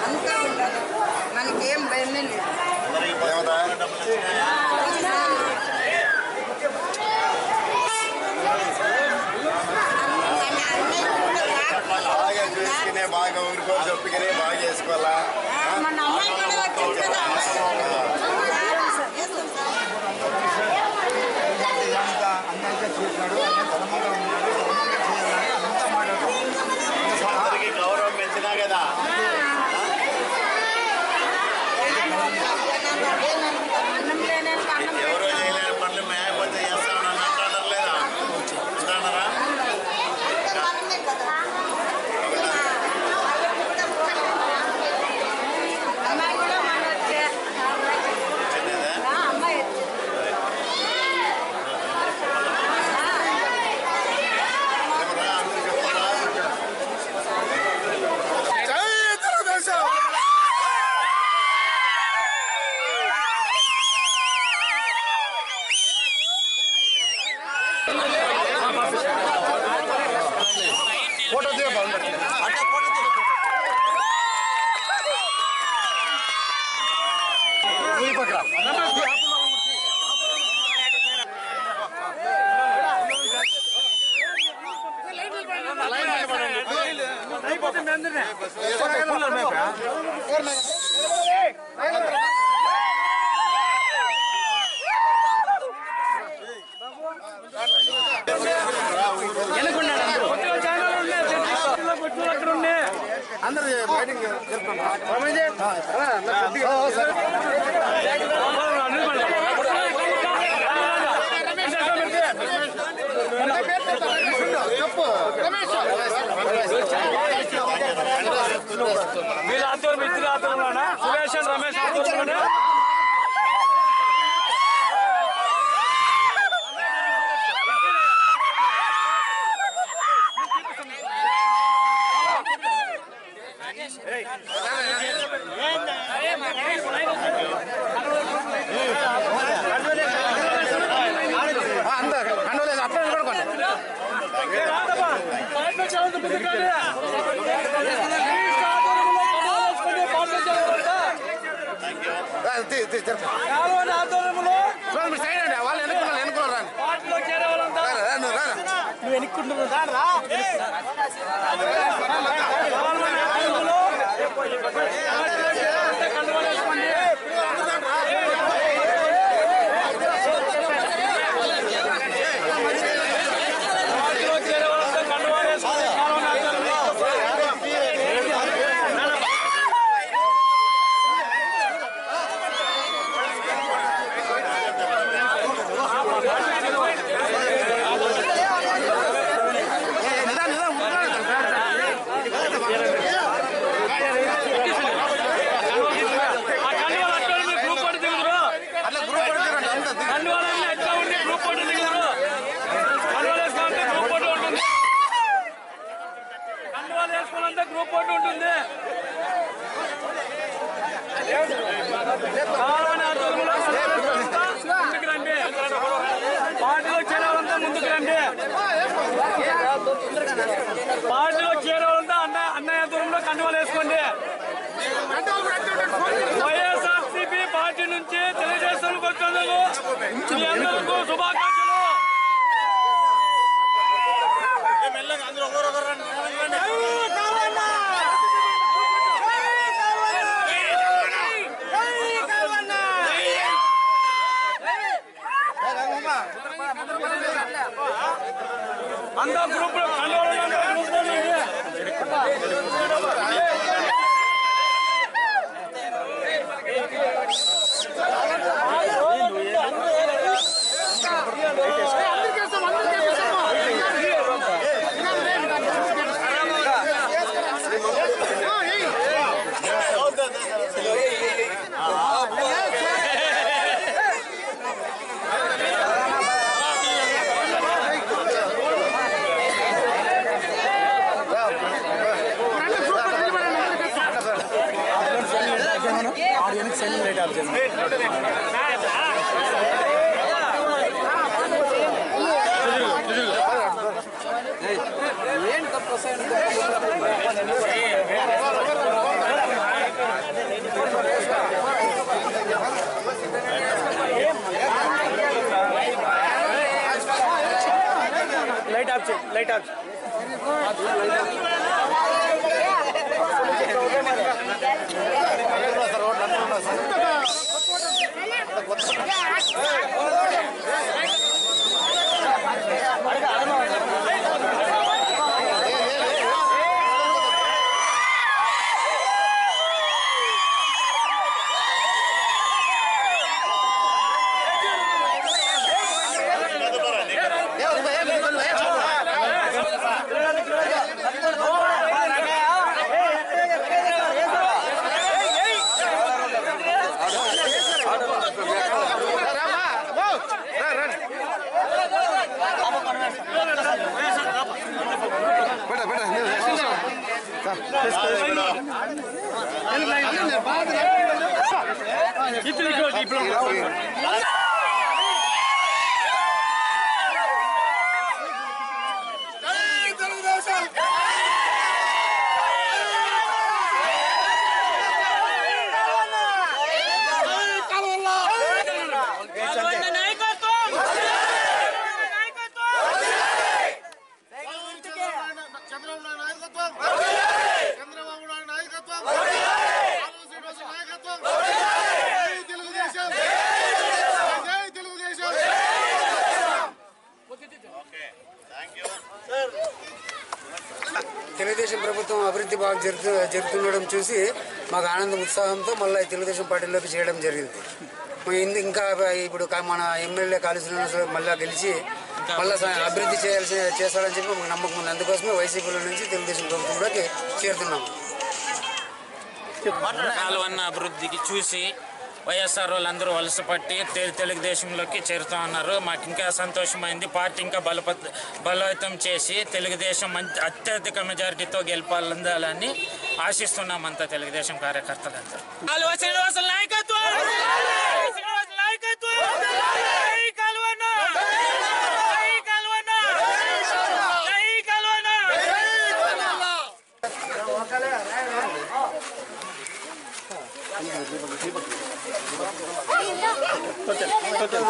అంతా ఉంటారు, మనకేం భయమే లేదు. బాగా చూసుకునే బాగా ఊరుకో చొప్పుకునే బాగా చేసుకోవాలా. మన అమ్మాయి కూడా వచ్చింది కదా. అందరికీ గౌరవం పెంచినా కదా. ఎవరో చేయలేని పనులు మేకపోతే చేస్తామని అంటారు లేదా? అంటారా? ఫోటో తీయ అందరూ బయటికి వీళ్ళ ఆధ్వర్యం ఇద్దరు ఆధ్వర్యంలోనా సురేష్ అండ్ రమేష్ ఆధ్వర్యంలోనే వాళ్ళు ఎన్నుకున్నారు నువ్వు ఎన్నుకుంటున్నావు గ్రూప్ ఫోటో ఉంటుంది. ముందుకు రండి, పార్టీలో చేరాలంతా ముందుకు రండి. పార్టీలో చేరాలంతా అన్నయ్య దూరంలో కండువాలు వేసుకోండి. వైఎస్ఆర్సీపీ పార్టీ నుంచి తెలుగుదేశానికి వచ్చేందుకు మీ అందరికీ శుభాకాంక్షలు. अंदर ग्रुप లైట్ ఆఫ్ చేయి, లైట్ ఆఫ్ తెలుగుదేశం ప్రభుత్వం అభివృద్ధి బాగా జరుగుతుండడం చూసి మాకు ఆనందం ఉత్సాహంతో మళ్ళీ తెలుగుదేశం పార్టీలోకి చేయడం జరిగింది. ఇంకా ఇప్పుడు మన ఎమ్మెల్యే కాళీ శ్రీనివాసరావు మళ్ళీ గెలిచి మళ్ళీ అభివృద్ధి చేస్తాడని చెప్పి మాకు నమ్మకం ఉంది. అందుకోసమే వైసీపీలో నుంచి తెలుగుదేశం ప్రభుత్వంలోకి చేరుతున్నాము. కాలువన్న అభివృద్ధికి చూసి వైఎస్ఆర్ వాళ్ళందరూ వలస పట్టి తెలుగుదేశంలోకి చేరుతూ ఉన్నారు. మాకు ఇంకా సంతోషమైంది. పార్టీ ఇంకా బలోపేతం చేసి తెలుగుదేశం అత్యధిక మెజారిటీతో గెలుపాలని ఆశిస్తున్నాం అంతా తెలుగుదేశం కార్యకర్తలందరూ.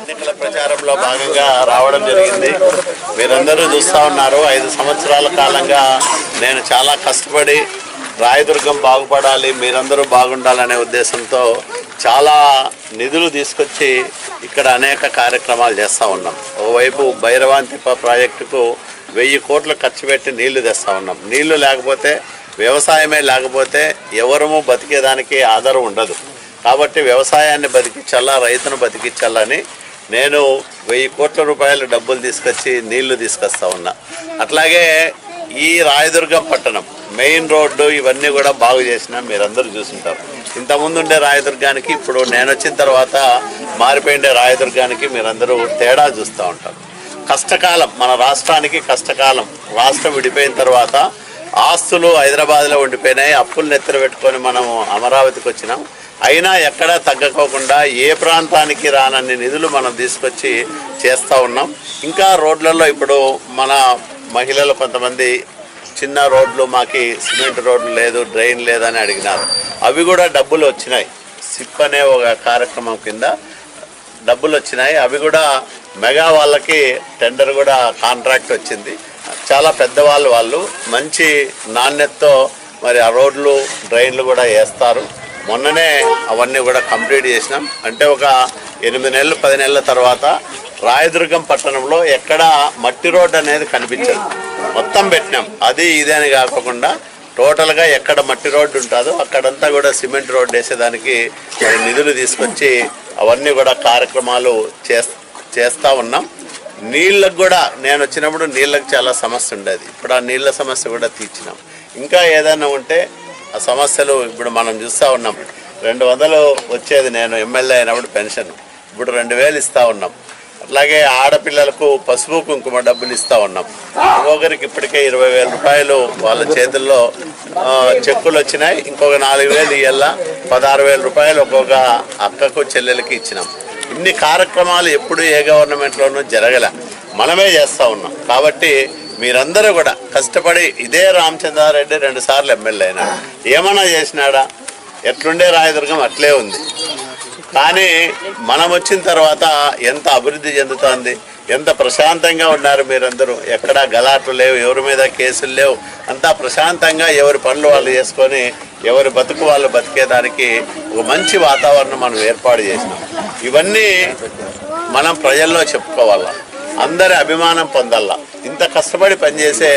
ఎన్నికల ప్రచారంలో భాగంగా రావడం జరిగింది. మీరందరూ చూస్తూ ఉన్నారు. 5 సంవత్సరాల కాలంగా నేను చాలా కష్టపడి రాయదుర్గం బాగుపడాలి, మీరందరూ బాగుండాలనే ఉద్దేశంతో చాలా నిధులు తీసుకొచ్చి ఇక్కడ అనేక కార్యక్రమాలు చేస్తూ ఉన్నాం. ఓవైపు భైరవాంతిప్ప ప్రాజెక్టుకు 1000 కోట్లు ఖర్చు పెట్టి నీళ్లు తెస్తూ ఉన్నాం. నీళ్లు లేకపోతే, వ్యవసాయమే లేకపోతే ఎవరము బతికేదానికి ఆధారం ఉండదు. కాబట్టి వ్యవసాయాన్ని బతికించాలా, రైతును బతికించాలని నేను 1000 కోట్ల రూపాయలు డబ్బులు తీసుకొచ్చి నీళ్లు తీసుకొస్తా ఉన్నా. అట్లాగే ఈ రాయదుర్గం పట్టణం మెయిన్ రోడ్డు ఇవన్నీ కూడా బాగు చేసినా మీరందరూ చూసుంటారు. ఇంతకుముందు ఉండే రాయదుర్గానికి ఇప్పుడు నేను వచ్చిన తర్వాత మారిపోయిండే రాయదుర్గానికి మీరందరూ తేడా చూస్తూ ఉంటారు. కష్టకాలం, మన రాష్ట్రానికి కష్టకాలం. రాష్ట్రం విడిపోయిన తర్వాత ఆస్తులు హైదరాబాద్లో ఉండిపోయినాయి. అప్పులు నెత్తర పెట్టుకొని మనం అమరావతికి వచ్చినాం. అయినా ఎక్కడా తగ్గకోకుండా ఏ ప్రాంతానికి రానన్ని నిధులు మనం తీసుకొచ్చి చేస్తూ ఉన్నాం. ఇంకా రోడ్లలో ఇప్పుడు మన మహిళలు కొంతమంది చిన్న రోడ్లు, మాకు సిమెంట్ రోడ్లు లేదు, డ్రైన్ లేదని అడిగినారు. అవి కూడా డబ్బులు వచ్చినాయి. సిప్ అనే ఒక కార్యక్రమం కింద డబ్బులు వచ్చినాయి. అవి కూడా మెగా వాళ్ళకి టెండర్ కూడా కాంట్రాక్ట్ వచ్చింది. చాలా పెద్దవాళ్ళు, వాళ్ళు మంచి నాణ్యతతో మరి ఆ రోడ్లు డ్రైన్లు కూడా వేస్తారు. మొన్ననే అవన్నీ కూడా కంప్లీట్ చేసినాం. అంటే ఒక 8 నెలలు 10 నెలల తర్వాత రాయదుర్గం పట్టణంలో ఎక్కడ మట్టి రోడ్డు అనేది కనిపించదు, మొత్తం పెట్టినాం. అది ఇదని కాకుండా టోటల్గా ఎక్కడ మట్టి రోడ్డు ఉంటుందో అక్కడంతా కూడా సిమెంట్ రోడ్డు వేసేదానికి నిధులు తీసుకొచ్చి అవన్నీ కూడా కార్యక్రమాలు చేస్తూ ఉన్నాం. నీళ్ళకు కూడా నేను వచ్చినప్పుడు నీళ్ళకి చాలా సమస్య ఉండేది. ఇప్పుడు ఆ నీళ్ళ సమస్య కూడా తీర్చినాం. ఇంకా ఏదైనా ఉంటే ఆ సమస్యలు ఇప్పుడు మనం చూస్తూ ఉన్నాం. 200 వచ్చేది నేను ఎమ్మెల్యే అయినప్పుడు పెన్షన్, ఇప్పుడు 2000 ఇస్తూ ఉన్నాం. అట్లాగే ఆడపిల్లలకు పసుపు కుంకుమ డబ్బులు ఇస్తూ ఉన్నాం. ఒక్కొక్కరికి ఇప్పటికే 20,000 రూపాయలు వాళ్ళ చేతుల్లో చెక్కులు వచ్చినాయి. ఇంకొక 4,000 ఇయ్యాల 16,000 రూపాయలు ఒక్కొక్క అక్కకు చెల్లెలకి ఇచ్చినాం. ఇన్ని కార్యక్రమాలు ఎప్పుడు ఏ గవర్నమెంట్లోనూ జరగలే, మనమే చేస్తూ ఉన్నాం. కాబట్టి మీరందరూ కూడా కష్టపడి ఇదే రామచంద్రారెడ్డి 2 సార్లు ఎమ్మెల్యే అయినా ఏమన్నా చేసినాడా? ఎట్లుండే రాయదుర్గం అట్లే ఉంది. కానీ మనం వచ్చిన తర్వాత ఎంత అభివృద్ధి చెందుతోంది, ఎంత ప్రశాంతంగా ఉన్నారు మీరందరూ. ఎక్కడా గలాట్లు లేవు, ఎవరి మీద కేసులు లేవు. అంతా ప్రశాంతంగా ఎవరి పనులు వాళ్ళు చేసుకొని ఎవరి బతుకు వాళ్ళు బతికేదానికి ఒక మంచి వాతావరణం మనం ఏర్పాటు చేసినాం. ఇవన్నీ మనం ప్రజల్లో చెప్పుకోవాలా, అందరి అభిమానం పొందాలా. ఇంత కష్టపడి పనిచేసే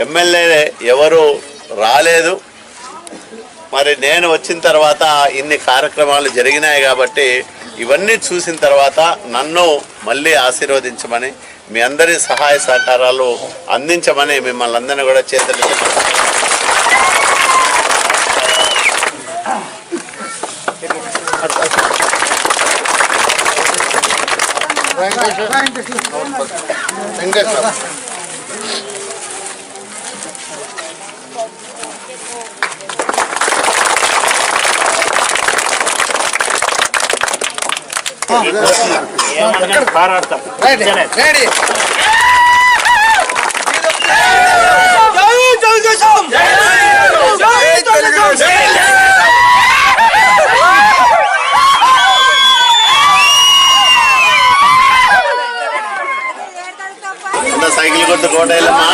ఎమ్మెల్యే ఎవరు రాలేదు. మరి నేను వచ్చిన తర్వాత ఇన్ని కార్యక్రమాలు జరిగినాయి కాబట్టి ఇవన్నీ చూసిన తర్వాత నన్ను మళ్ళీ ఆశీర్వదించమని, మీ అందరి సహాయ సహకారాలు అందించమని మిమ్మల్ని అందరినీ కూడా చేతులు సైకిల్ కొట్టు కోటేలమ్మా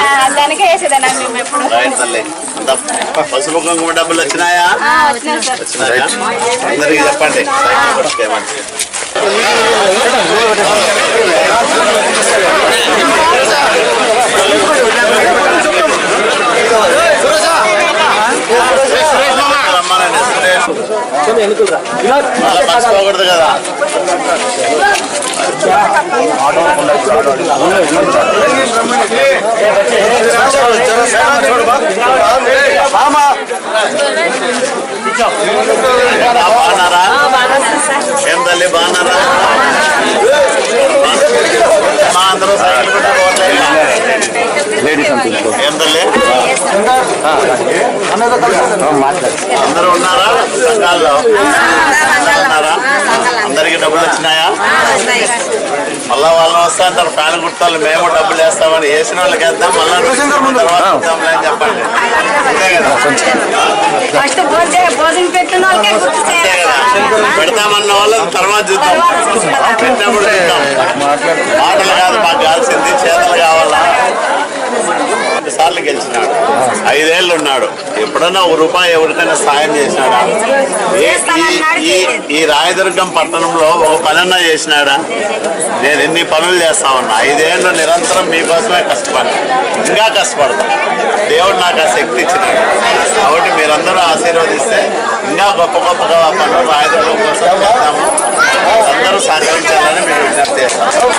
పసుపు కుంకుమ డబ్బులు వచ్చినాయా? వచ్చినాయా? అందరికి చెప్పండి సైకిల్ కొట్టుకేమని. మర్చిపోకూడదు కదా. బాగున్నారా? ఏం తల్లి బాగున్నారా? మా అందరూ సైకిల్ కూడా పోవట్లేదు. ఏం తల్లి అందరూ ఉన్నారా? సంఘాల్లో ఉన్నారా? అందరికి డబ్బులు వచ్చినాయా? మళ్ళా వాళ్ళు వస్తా అంటారు ఫ్యాన్ గుర్తాలు, మేము డబ్బులు వేస్తామని. వేసిన వాళ్ళకి వేద్దాం, మళ్ళీ తర్వాత ఇద్దాంలే అని చెప్పండి. అంతే కదా? పెడతామన్న వాళ్ళు తర్వాత చూద్దాం, పెట్టినప్పుడు చూద్దాం. మాటలు కాదు మాకు కావాల్సింది, చేతలు కావాలా. 2 సార్లు గెలిచినాడు, 5 ఏళ్ళు ఉన్నాడు. ఎప్పుడన్నా ₹1 ఎవరికైనా సాయం చేసినాడా? ఈ రాయదుర్గం పట్టణంలో ఒక పనన్నా చేసినాడా? నేను ఎన్ని పనులు చేస్తా ఉన్నా. 5 ఏళ్ళు నిరంతరం మీకోసమే కష్టపడ్డా, ఇంకా కష్టపడతా. దేవుడు నాకు ఆ శక్తి ఇచ్చినాడు. కాబట్టి మీరందరూ ఆశీర్వదిస్తే ఇంకా గొప్ప గొప్పగా పనులు రాయదుర్గం కోసం చేస్తాము. అందరూ సహకరించాలని మీరు విజ్ఞప్తి చేస్తాము.